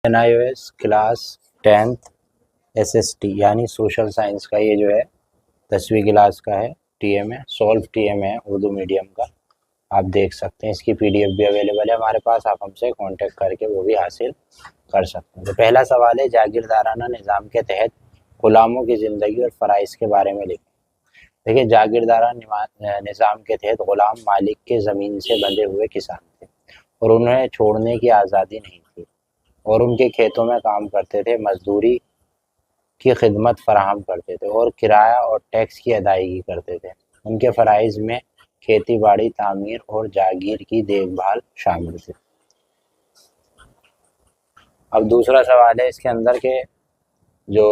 NIOS class 10th SST یعنی social science کا یہ جو ہے 10ویں کلاس کا ہے TM ہے، سولو TM ہے اردو میڈیم کا، آپ دیکھ سکتے ہیں، اس کی PDF بھی اویلیبل ہے ہمارے پاس، آپ ہم سے کانٹیکٹ کر کے وہ بھی حاصل کر سکتے ہیں۔ تو پہلا سوال ہے جاگیردارانہ نظام کے تحت غلاموں کی زندگی اور فرائض کے بارے میں لکھیں۔ دیکھیے جاگیردارانہ نظام کے تحت غلام مالک کے زمین سے بندھے ہوئے کسان تھے اور انہیں چھوڑنے کی آزادی نہیں تھی اور ان کے کھیتوں میں کام کرتے تھے، مزدوری کی خدمت فراہم کرتے تھے اور کرایہ اور ٹیکس کی ادائیگی کرتے تھے۔ ان کے فرائض میں کھیتی باڑی، تعمیر اور جاگیر کی دیکھ بھال شامل تھی۔ اب دوسرا سوال ہے اس کے اندر کہ جو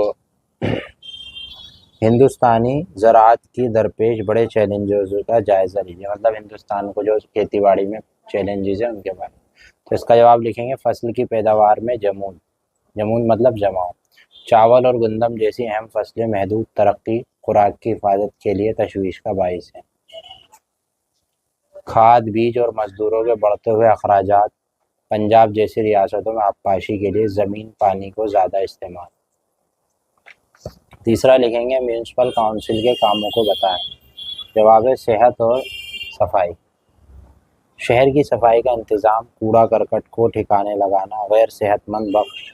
ہندوستانی زراعت کی درپیش بڑے چیلنجز کا جائزہ لیجیے، مطلب ہندوستان کو جو کھیتی باڑی میں چیلنجز ہیں ان کے بارے میں۔ تو اس کا جواب لکھیں گے فصل کی پیداوار میں جمود مطلب جماؤ، چاول اور گندم جیسی اہم فصلیں محدود ترقی خوراک کی حفاظت کے لیے تشویش کا باعث ہیں۔ کھاد، بیج اور مزدوروں کے بڑھتے ہوئے اخراجات، پنجاب جیسی ریاستوں میں آبپاشی کے لیے زمین پانی کو زیادہ استعمال۔ تیسرا لکھیں گے میونسپل کونسل کے کاموں کو بتائیں۔ جواب ہے صحت اور صفائی، شہر کی صفائی کا انتظام، کوڑا کرکٹ کو ٹھکانے لگانا، غیر صحت مند بخش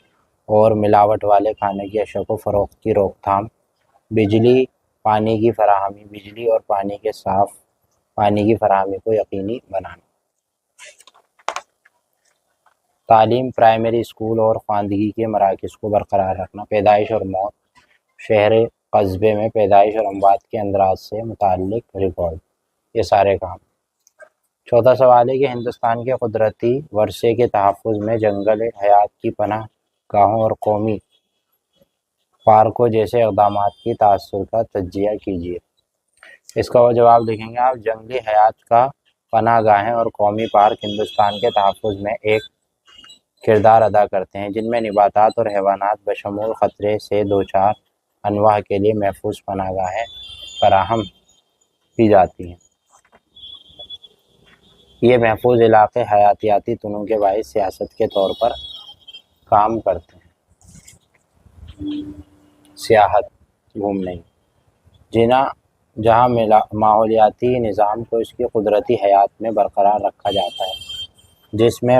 اور ملاوٹ والے کھانے کی اشیاء کو فروخت کی روک تھام، بجلی پانی کی فراہمی، بجلی اور پانی کے صاف پانی کی فراہمی کو یقینی بنانا، تعلیم، پرائمری اسکول اور خواندگی کے مراکز کو برقرار رکھنا، پیدائش اور موت، شہر قصبے میں پیدائش اور اموات کے اندراج سے متعلق ریکارڈ، یہ سارے کام۔ چوتھا سوال ہے کہ ہندوستان کے قدرتی ورثے کے تحفظ میں جنگل حیات کی پناہ گاہوں اور قومی پارکوں جیسے اقدامات کی تاثر کا تجزیہ کیجیے۔ اس کا وہ جواب لکھیں گے آپ جنگلی حیات کا پناہ گاہیں اور قومی پارک ہندوستان کے تحفظ میں ایک کردار ادا کرتے ہیں، جن میں نباتات اور حیوانات بشمول خطرے سے دوچار انواع کے لیے محفوظ پناہ گاہیں فراہم کی جاتی ہیں۔ یہ محفوظ علاقے حیاتیاتی تنوع کے باعث سیاحت کے طور پر کام کرتے ہیں، سیاحت گھومنے جہاں ماحولیاتی نظام کو اس کی قدرتی حیات میں برقرار رکھا جاتا ہے، جس میں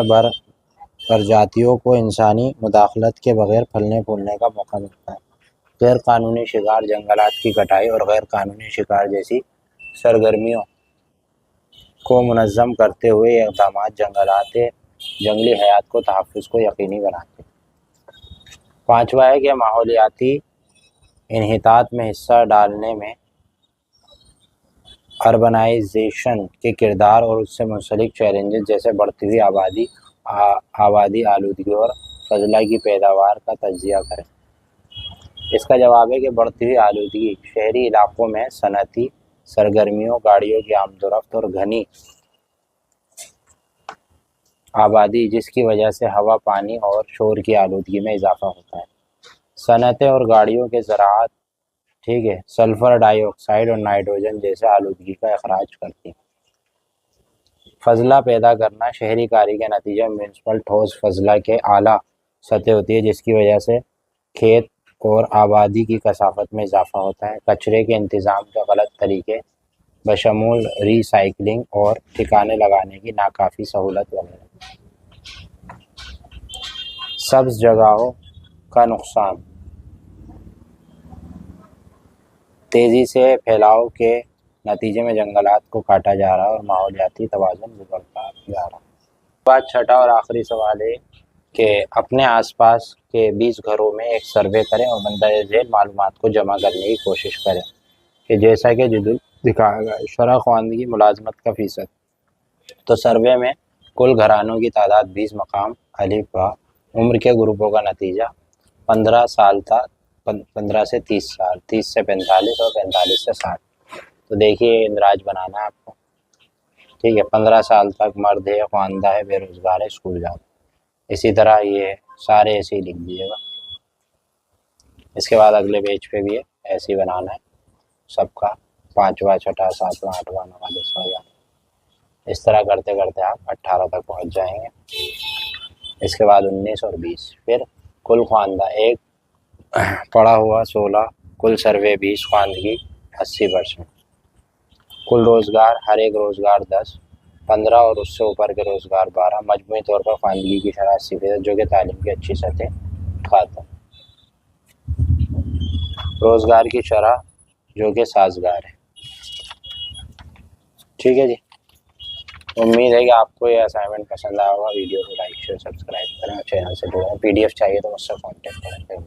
پرجاتیوں کو انسانی مداخلت کے بغیر پھلنے پھولنے کا موقع ملتا ہے۔ غیر قانونی شکار، جنگلات کی کٹائی اور غیر قانونی شکار جیسی سرگرمیوں کو منظم کرتے ہوئے یہ اقدامات جنگلی حیات کو تحفظ کو یقینی بناتے ہیں۔ پانچواں ہے کہ ماحولیاتی انحطاط میں حصہ ڈالنے میں اربنائزیشن کے کردار اور اس سے منسلک چیلنجز جیسے بڑھتی ہوئی آبادی، آلودگی اور فضلہ کی پیداوار کا تجزیہ کریں۔ اس کا جواب ہے کہ بڑھتی ہوئی آلودگی شہری علاقوں میں صنعتی سرگرمیوں، گاڑیوں کی آمد و رفت اور گھنی آبادی جس کی وجہ سے ہوا، پانی اور شور کی آلودگی میں اضافہ ہوتا ہے۔ صنعتیں اور گاڑیوں کے ذرات سلفر ڈائی آکسائڈ اور نائٹروجن جیسے آلودگی کا اخراج کرتی ہیں۔ فضلہ پیدا کرنا شہری کاری کے نتیجے میں میونسپل ٹھوس فضلہ کے اعلیٰ سطح ہوتی ہے، جس کی وجہ سے کھیت اور آبادی کی کثافت میں اضافہ ہوتا ہے۔ کچرے کے انتظام کے غلط طریقے بشمول ری سائیکلنگ اور ٹھکانے لگانے کی ناکافی سہولت وغیرہ۔ سبز جگہوں کا نقصان، تیزی سے پھیلاؤ کے نتیجے میں جنگلات کو کاٹا جا رہا ہے اور ماحولیاتی توازن بگڑتا جا رہا ہے۔ بعد چھٹا اور آخری سوال ہے کہ اپنے آس پاس کے 20 گھروں میں ایک سروے کریں اور مندرجہ ذیل معلومات کو جمع کرنے کی کوشش کریں کہ جیسا کہ جدول دکھایا گیا ہے۔ شرح خواندگی ملازمت کا فیصد، تو سروے میں کل گھرانوں کی تعداد 20 مقام الف با، عمر کے گروپوں کا نتیجہ 15 سال تھا، 15 سے 30 سال، 30 سے 45 اور 45 سے 60۔ تو دیکھیے اندراج بنانا ہے آپ کو، 15 سال تک مرد ہے، خواندہ ہے، بے روزگار ہے، اسکول جاتا ہے، اسی طرح یہ سارے ایسے ہی لکھ دیجیے گا۔ اس کے بعد اگلے پیج پہ بھی ہے ایسے ہی بنانا ہے سب کا، 5واں، 6واں، 7واں، 8واں، 9واں، 10واں، 11واں، اس طرح کرتے کرتے آپ 18 تک پہنچ جائیں گے۔ اس کے بعد 19 اور 20. پھر کل خواندہ 1 پڑھا ہوا 16, کل سروے 20, خواندگی 80%. کل روزگار ہر ایک روزگار 10, 15 اور اس سے اوپر کے روزگار 12. مجموعی طور پر خواندگی کی شرح 80% جو کہ تعلیم کی اچھی سطح اٹھاتا ہے. روزگار کی شرح جو کہ سازگار ہے. ٹھیک ہے جی. امید ہے کہ آپ کو یہ اسائنمنٹ پسند آیا ہوگا. ویڈیو کو لائک شیئر سبسکرائب کریں, چینل سے جڑیں. PDF چاہیے تو مجھ سے کانٹیکٹ کریں.